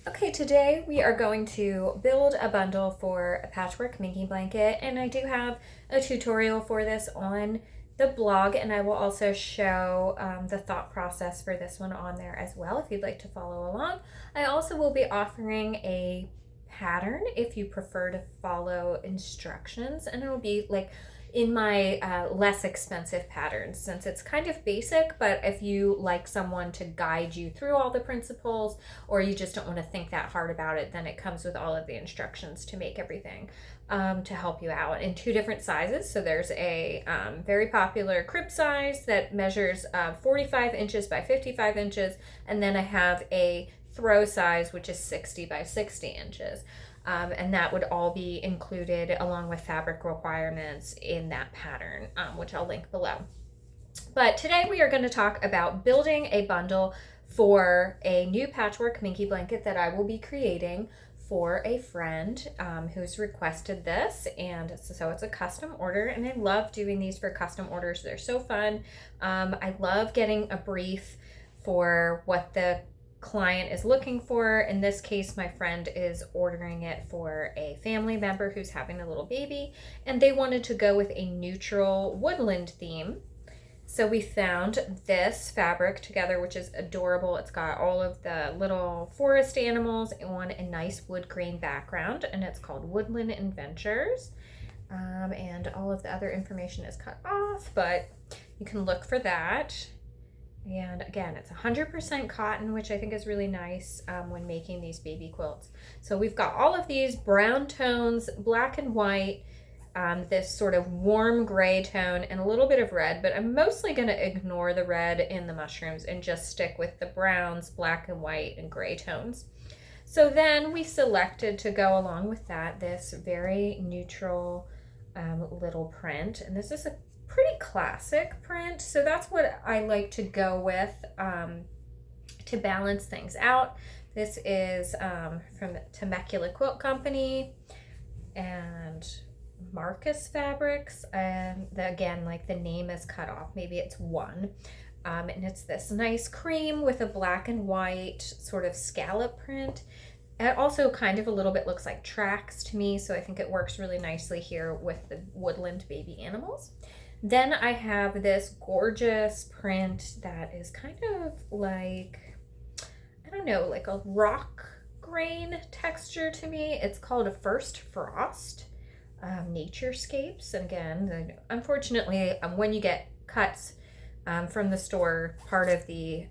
Okay, today we are going to build a bundle for a patchwork minky blanket, and I do have a tutorial for this on the blog, and I will also show the thought process for this one on there as well if you'd like to follow along. I also will be offering a pattern if you prefer to follow instructions, and it'll be like in my less expensive patterns since it's kind of basic, but if you like someone to guide you through all the principles or you just don't want to think that hard about it, then it comes with all of the instructions to make everything to help you out in two different sizes. So there's a very popular crib size that measures 45 inches by 55 inches, and then I have a throw size which is 60 by 60 inches. And that would all be included along with fabric requirements in that pattern, which I'll link below. But today we are going to talk about building a bundle for a new patchwork minky blanket that I will be creating for a friend who's requested this. And so it's a custom order, and I love doing these for custom orders. They're so fun. I love getting a brief for what the client is looking for. In this case, my friend is ordering it for a family member who's having a little baby, and they wanted to go with a neutral woodland theme. So we found this fabric together, which is adorable. It's got all of the little forest animals on a nice wood grain background, and it's called Woodland Adventures. And all of the other information is cut off, but you can look for that. And again, it's 100% cotton, which I think is really nice when making these baby quilts. So we've got all of these brown tones, black and white, this sort of warm gray tone, and a little bit of red, but I'm mostly going to ignore the red in the mushrooms and just stick with the browns, black and white, and gray tones. So then we selected to go along with that this very neutral little print, and this is a pretty classic print, so that's what I like to go with to balance things out. This is from Temecula Quilt Company and Marcus Fabrics, and again, like the name is cut off, maybe it's one, and it's this nice cream with a black and white sort of scallop print. It also kind of a little bit looks like tracks to me, so I think it works really nicely here with the woodland baby animals. Then I have this gorgeous print that is kind of like, I don't know, like a rock grain texture to me. It's called a First Frost Naturescapes. And again, unfortunately, when you get cuts from the store, part of the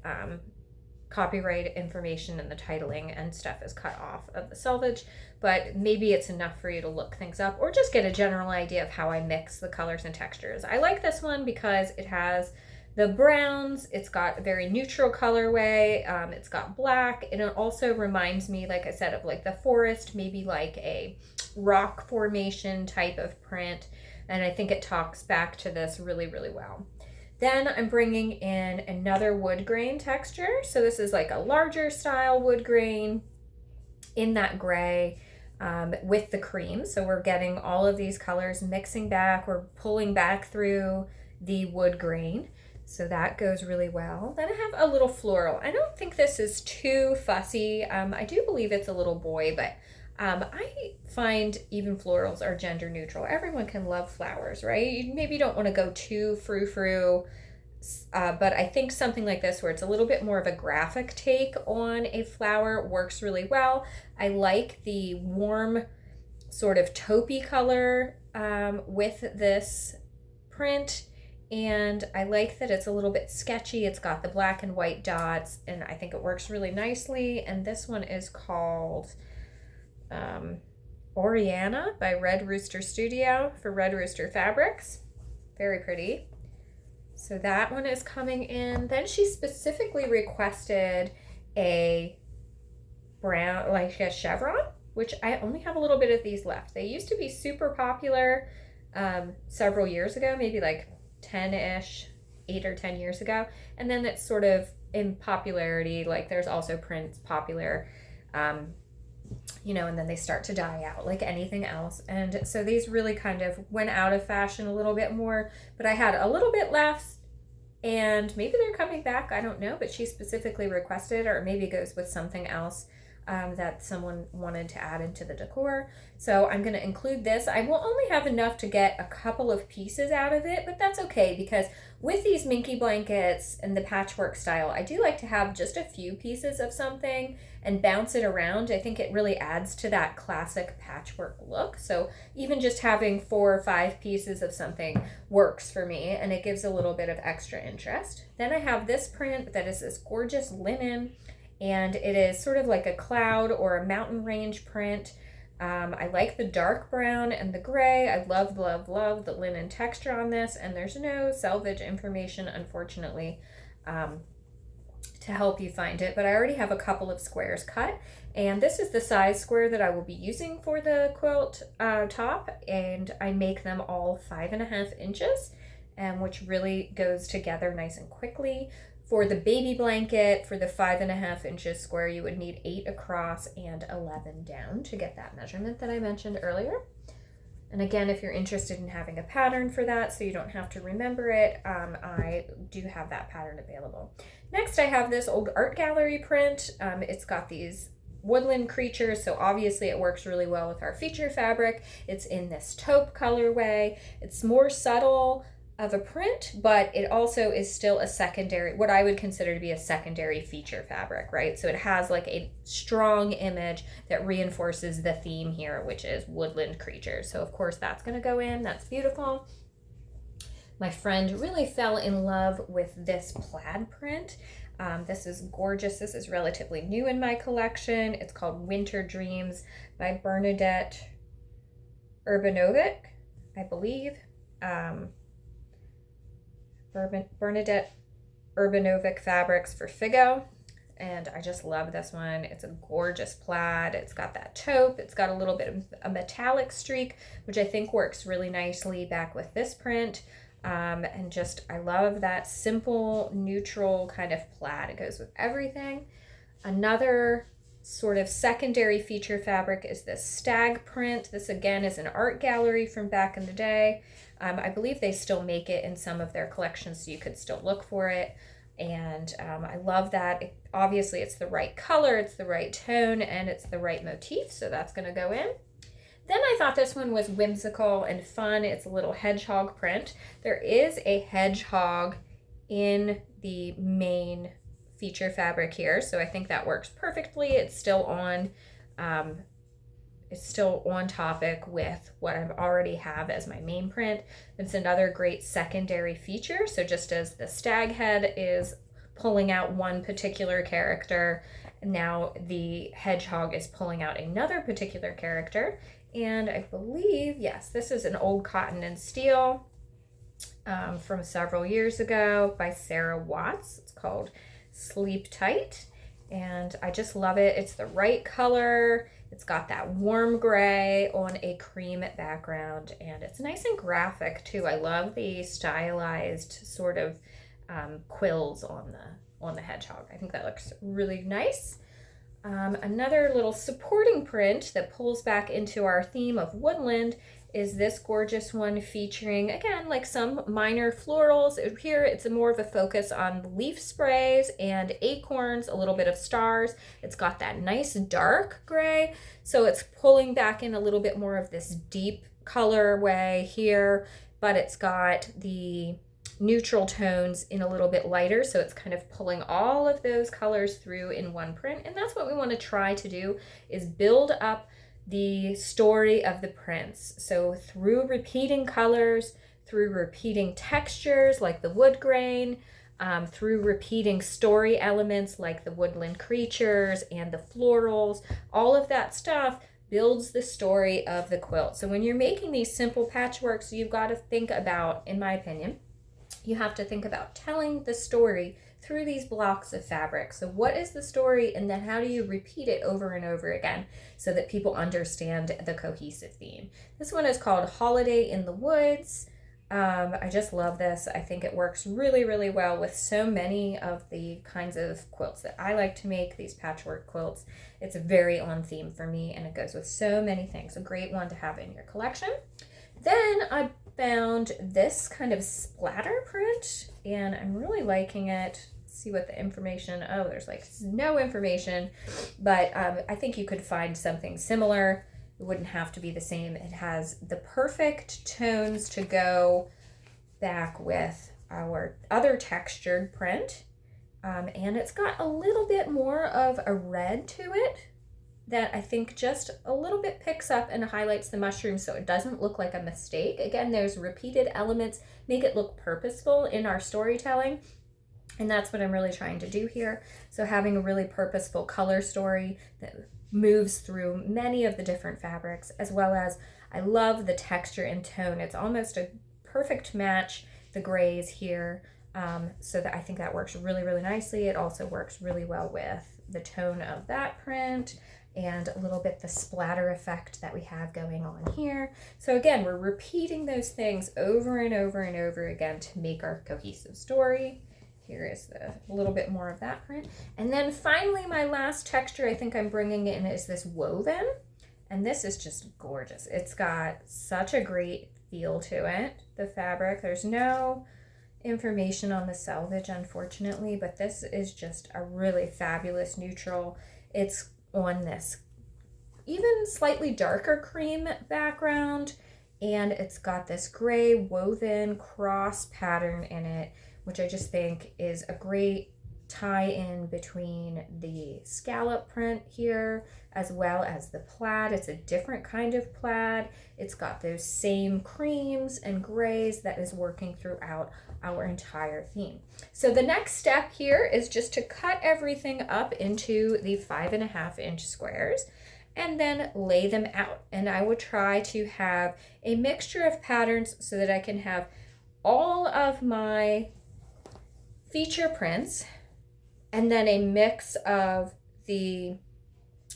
copyright information and the titling and stuff is cut off of the selvage, but maybe it's enough for you to look things up or just get a general idea of how I mix the colors and textures. I like this one because it has the browns, it's got a very neutral colorway, it's got black, and it also reminds me, like I said, of like the forest, maybe like a rock formation type of print, and I think it talks back to this really, really well. Then I'm bringing in another wood grain texture. So this is like a larger style wood grain in that gray with the cream. So we're getting all of these colors mixing back. We're pulling back through the wood grain. So that goes really well. Then I have a little floral. I don't think this is too fussy. I do believe it's a little boy, but I find even florals are gender neutral. Everyone can love flowers, right? You maybe don't want to go too frou-frou, but I think something like this where it's a little bit more of a graphic take on a flower works really well. I like the warm sort of taupey color with this print, and I like that it's a little bit sketchy. It's got the black and white dots, and I think it works really nicely. And this one is called Oriana by Red Rooster Studio for Red Rooster Fabrics. Very pretty. So that one is coming in. Then she specifically requested a brown, like a chevron, which I only have a little bit of these left. They used to be super popular several years ago, maybe like 10-ish, 8 or 10 years ago. And then it's sort of in popularity, like there's also prints popular, and then they start to die out like anything else. And so these really kind of went out of fashion a little bit more, but I had a little bit left, and maybe they're coming back, I don't know, but she specifically requested, or maybe it goes with something else that someone wanted to add into the decor. So I'm going to include this. I will only have enough to get a couple of pieces out of it, but that's okay because with these minky blankets and the patchwork style, I do like to have just a few pieces of something and bounce it around. I think it really adds to that classic patchwork look. So even just having 4 or 5 pieces of something works for me, and it gives a little bit of extra interest. Then I have this print that is this gorgeous linen, and it is sort of like a cloud or a mountain range print. I like the dark brown and the gray. I love, love, love the linen texture on this, and there's no selvage information, unfortunately, to help you find it, but I already have a couple of squares cut, and this is the size square that I will be using for the quilt top, and I make them all 5.5 inches, which really goes together nice and quickly. For the baby blanket, for the 5.5 inches square, you would need 8 across and 11 down to get that measurement that I mentioned earlier. And again, if you're interested in having a pattern for that so you don't have to remember it, I do have that pattern available. Next, I have this old art gallery print. It's got these woodland creatures, so obviously it works really well with our feature fabric. It's in this taupe colorway. It's more subtle of a print, but it also is still a secondary, what I would consider to be a secondary feature fabric, right? So it has like a strong image that reinforces the theme here, which is woodland creatures. So of course that's going to go in. That's beautiful. My friend really fell in love with this plaid print. This is gorgeous. This is relatively new in my collection. It's called Winter Dreams by Bernadette Urbanovic, I believe. Bernadette Urbanovic Fabrics for Figo, and I just love this one. It's a gorgeous plaid. It's got that taupe. It's got a little bit of a metallic streak, which I think works really nicely back with this print. And just, I love that simple, neutral kind of plaid. It goes with everything. Another sort of secondary feature fabric is this stag print. This again is an art gallery from back in the day. I believe they still make it in some of their collections, so you could still look for it. And I love that. Obviously, it's the right color, it's the right tone, and it's the right motif, so that's going to go in. Then I thought this one was whimsical and fun. It's a little hedgehog print. There is a hedgehog in the main feature fabric here, so I think that works perfectly. It's still on topic with what I already have as my main print. It's another great secondary feature. So just as the stag head is pulling out one particular character, now the hedgehog is pulling out another particular character. And I believe, yes, this is an old cotton and steel from several years ago by Sarah Watts. It's called Sleep Tight, and I just love it. It's the right color. It's got that warm gray on a cream background, and it's nice and graphic too. I love the stylized sort of quills on the hedgehog. I think that looks really nice. Another little supporting print that pulls back into our theme of woodland is this gorgeous one featuring, again, like some minor florals. Here it's more of a focus on leaf sprays and acorns, a little bit of stars. It's got that nice dark gray, so it's pulling back in a little bit more of this deep colorway here, but it's got the neutral tones in a little bit lighter, so it's kind of pulling all of those colors through in one print. And that's what we want to try to do, is build up the story of the prints. So through repeating colors, through repeating textures like the wood grain, through repeating story elements like the woodland creatures and the florals, all of that stuff builds the story of the quilt. So when you're making these simple patchworks, you've got to think about, in my opinion, you have to think about telling the story through these blocks of fabric. So what is the story, and then how do you repeat it over and over again so that people understand the cohesive theme? This one is called Holiday in the Woods. I just love this. I think it works really, really well with so many of the kinds of quilts that I like to make, these patchwork quilts. It's very on theme for me, and it goes with so many things. A great one to have in your collection. Then I found this kind of splatter print, and I'm really liking it. see what the information, oh, there's like no information, but I think you could find something similar. It wouldn't have to be the same. It has the perfect tones to go back with our other textured print. And it's got a little bit more of a red to it that I think just a little bit picks up and highlights the mushroom so it doesn't look like a mistake. Again, there's repeated elements, make it look purposeful in our storytelling. And that's what I'm really trying to do here. So having a really purposeful color story that moves through many of the different fabrics, as well as I love the texture and tone. It's almost a perfect match, the grays here. So that I think that works really, really nicely. It also works really well with the tone of that print and a little bit the splatter effect that we have going on here. So again, we're repeating those things over and over and over again to make our cohesive story. Here is a little bit more of that print. And then finally, my last texture I think I'm bringing in is this woven. And this is just gorgeous. It's got such a great feel to it, the fabric. There's no information on the selvage, unfortunately, but this is just a really fabulous neutral. It's on this even slightly darker cream background, and it's got this gray woven cross pattern in it, which I just think is a great tie-in between the scallop print here as well as the plaid. It's a different kind of plaid. It's got those same creams and grays that is working throughout our entire theme. So the next step here is just to cut everything up into the 5.5-inch squares and then lay them out. And I will try to have a mixture of patterns so that I can have all of my feature prints and then a mix of the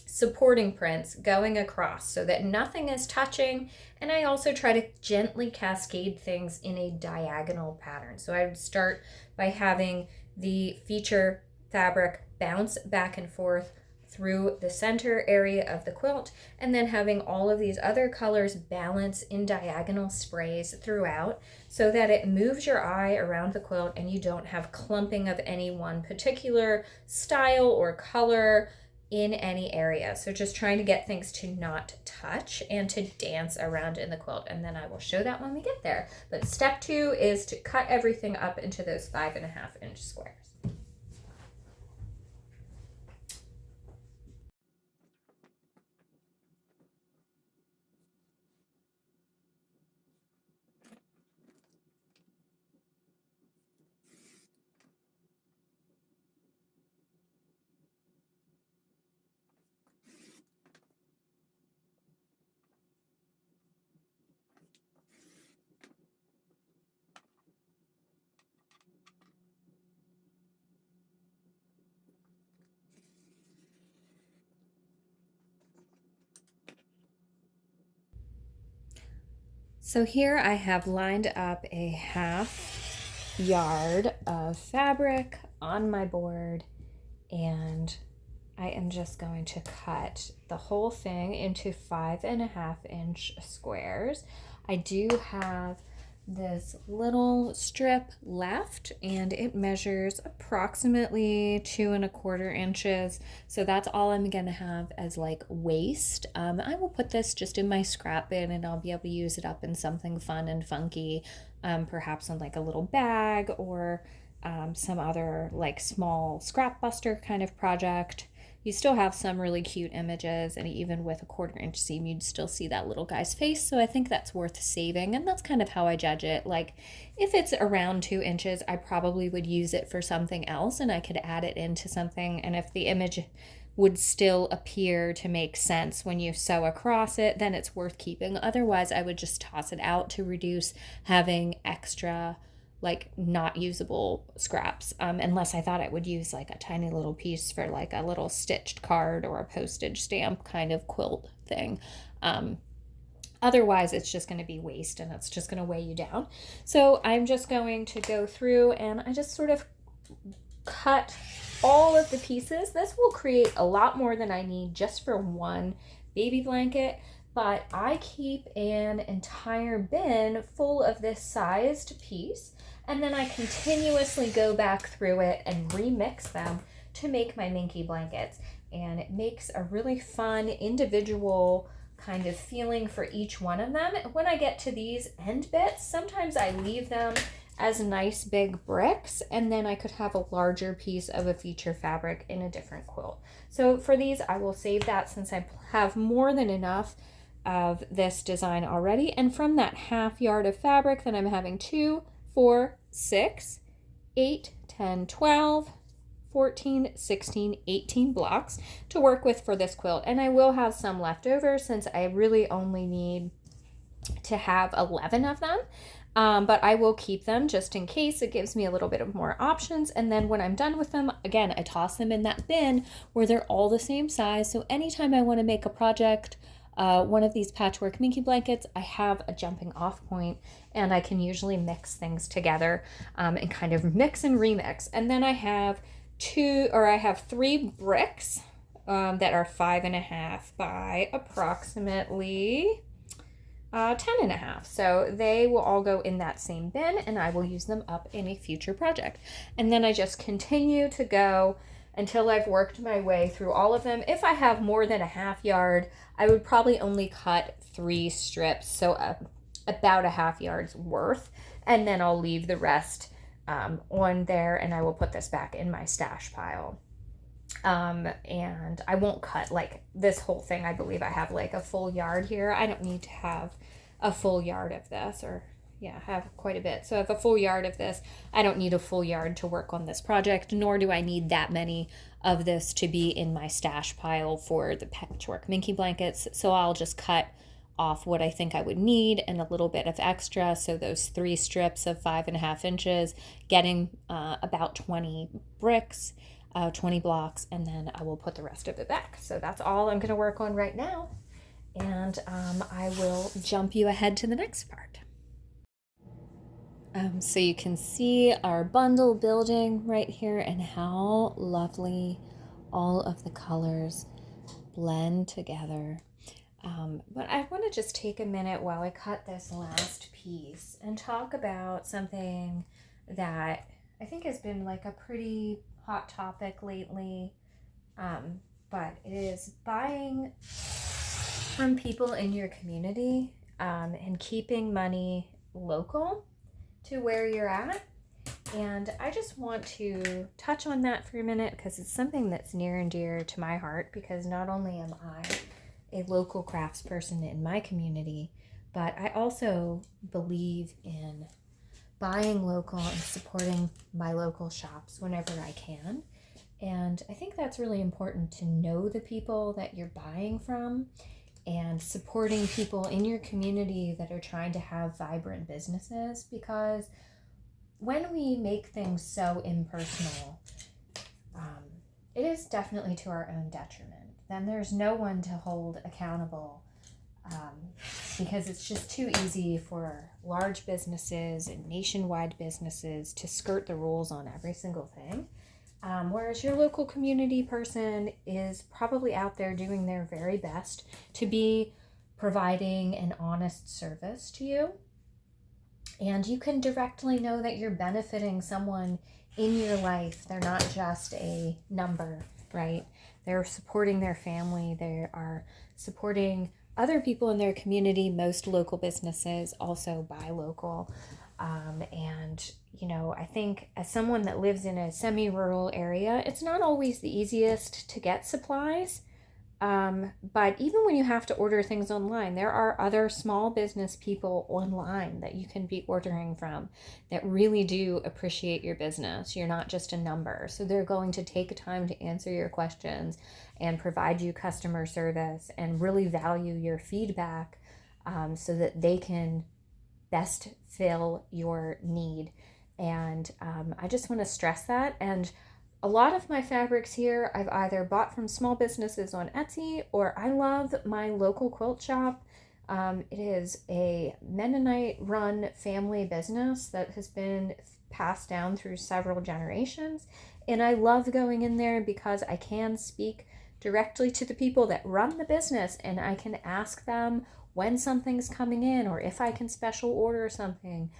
supporting prints going across so that nothing is touching. And I also try to gently cascade things in a diagonal pattern. So I would start by having the feature fabric bounce back and forth through the center area of the quilt, and then having all of these other colors balance in diagonal sprays throughout so that it moves your eye around the quilt and you don't have clumping of any one particular style or color in any area. So just trying to get things to not touch and to dance around in the quilt, and then I will show that when we get there. But step 2 is to cut everything up into those 5.5-inch squares. So here I have lined up a 1/2 yard of fabric on my board, and I am just going to cut the whole thing into 5.5-inch squares. I do have this little strip left and it measures approximately 2.25 inches. So that's all I'm gonna have as like waste. I will put this just in my scrap bin and I'll be able to use it up in something fun and funky, perhaps on like a little bag or some other like small scrap buster kind of project. You still have some really cute images, and even with a 1/4 inch seam, you'd still see that little guy's face. So I think that's worth saving, and that's kind of how I judge it. Like, if it's around 2 inches, I probably would use it for something else, and I could add it into something. And if the image would still appear to make sense when you sew across it, then it's worth keeping. Otherwise, I would just toss it out to reduce having extra like not usable scraps, unless I thought I would use like a tiny little piece for like a little stitched card or a postage stamp kind of quilt thing. Otherwise, it's just going to be waste and it's just going to weigh you down. So I'm just going to go through and I just sort of cut all of the pieces. This will create a lot more than I need just for one baby blanket. but I keep an entire bin full of this sized piece, and then I continuously go back through it and remix them to make my minky blankets. And it makes a really fun individual kind of feeling for each one of them. When I get to these end bits, sometimes I leave them as nice big bricks, and then I could have a larger piece of a feature fabric in a different quilt. So for these, I will save that since I have more than enough of this design already. And from that half yard of fabric, then I'm having 2, 4, 6, 8, 10, 12, 14, 16, 18 blocks to work with for this quilt. And I will have some left over since I really only need to have 11 of them. But I will keep them just in case. It gives me a little bit of more options. And then when I'm done with them, again, I toss them in that bin where they're all the same size. So anytime I want to make a project, one of these patchwork minky blankets, I have a jumping off point, and I can usually mix things together and kind of mix and remix. And then I have 3 bricks that are 5.5 by approximately 10.5. So they will all go in that same bin, and I will use them up in a future project. And then I just continue to go until I've worked my way through all of them. If I have more than a half yard, I would probably only cut 3 strips, so about a half yard's worth, and then I'll leave the rest on there, and I will put this back in my stash pile. And I won't cut like this whole thing. I believe I have like a full yard here. I don't need to have a full yard of this, or yeah, I have quite a bit. So I have a full yard of this. I don't need a full yard to work on this project, nor do I need that many of this to be in my stash pile for the patchwork minky blankets. So I'll just cut off what I think I would need and a little bit of extra. So those 3 strips of 5.5 inches, getting about 20 bricks, 20 blocks, and then I will put the rest of it back. So that's all I'm going to work on right now. And I will jump you ahead to the next part. So you can see our bundle building right here and how lovely all of the colors blend together. But I want to just take a minute while I cut this last piece and talk about something that I think has been like a pretty hot topic lately, but it is buying from people in your community and keeping money local to where you're at. And I just want to touch on that for a minute because it's something that's near and dear to my heart, because not only am I a local craftsperson in my community, but I also believe in buying local and supporting my local shops whenever I can. And I think that's really important, to know the people that you're buying from and supporting people in your community that are trying to have vibrant businesses, because when we make things so impersonal, it is definitely to our own detriment. Then there's no one to hold accountable, because it's just too easy for large businesses and nationwide businesses to skirt the rules on every single thing. Whereas your local community person is probably out there doing their very best to be providing an honest service to you. And you can directly know that you're benefiting someone in your life. They're not just a number, right? They're supporting their family. They are supporting other people in their community. Most local businesses also buy local. And, you know, I think as someone that lives in a semi-rural area, it's not always the easiest to get supplies. But even when you have to order things online, there are other small business people online that you can be ordering from that really do appreciate your business. You're not just a number. So they're going to take time to answer your questions and provide you customer service and really value your feedback, so that they can best fill your need. And I just want to stress that. And a lot of my fabrics here I've either bought from small businesses on Etsy, or I love my local quilt shop. It is a Mennonite-run family business that has been passed down through several generations. And I love going in there because I can speak directly to the people that run the business, and I can ask them when something's coming in or if I can special order something.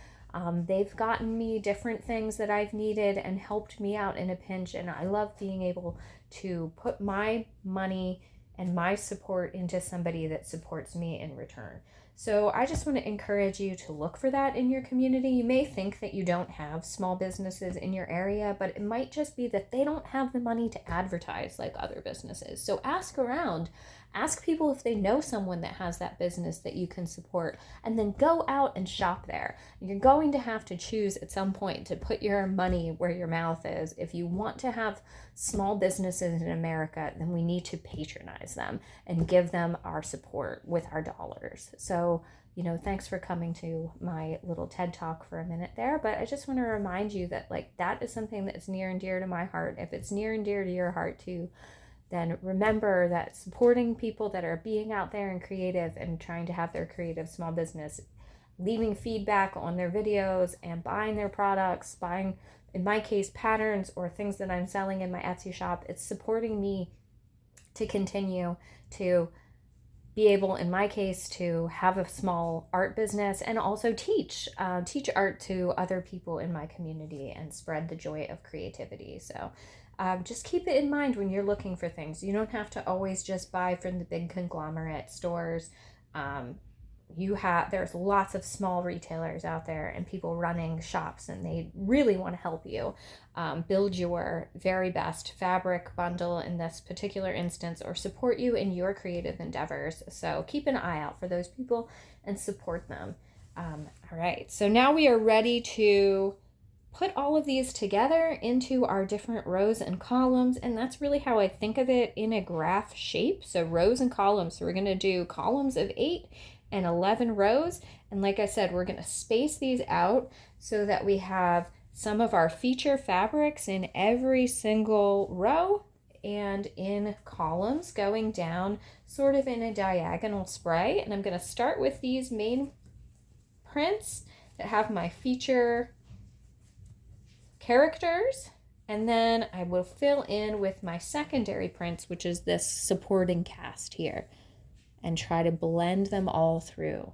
They've gotten me different things that I've needed and helped me out in a pinch, and I love being able to put my money and my support into somebody that supports me in return. So I just want to encourage you to look for that in your community. You may think that you don't have small businesses in your area, but it might just be that they don't have the money to advertise like other businesses. So ask around. Ask people if they know someone that has that business that you can support, and then go out and shop there. You're going to have to choose at some point to put your money where your mouth is. If you want to have small businesses in America, then we need to patronize them and give them our support with our dollars. So, thanks for coming to my little TED Talk for a minute there, but I just want to remind you that that is something that's near and dear to my heart. If it's near and dear to your heart too, then remember that supporting people that are being out there and creative and trying to have their creative small business, leaving feedback on their videos and buying their products, buying, in my case, patterns or things that I'm selling in my Etsy shop, it's supporting me to continue to be able, in my case, to have a small art business and also teach art to other people in my community and spread the joy of creativity. So just keep it in mind when you're looking for things. You don't have to always just buy from the big conglomerate stores. There's lots of small retailers out there and people running shops, and they really want to help you build your very best fabric bundle in this particular instance, or support you in your creative endeavors. So keep an eye out for those people and support them. All right, so now we are ready to put all of these together into our different rows and columns, and that's really how I think of it in a graph shape. So rows and columns. So we're going to do columns of 8 and 11 rows, and like I said, we're going to space these out so that we have some of our feature fabrics in every single row and in columns going down sort of in a diagonal spray. And I'm going to start with these main prints that have my feature characters, and then I will fill in with my secondary prints, which is this supporting cast here, and try to blend them all through.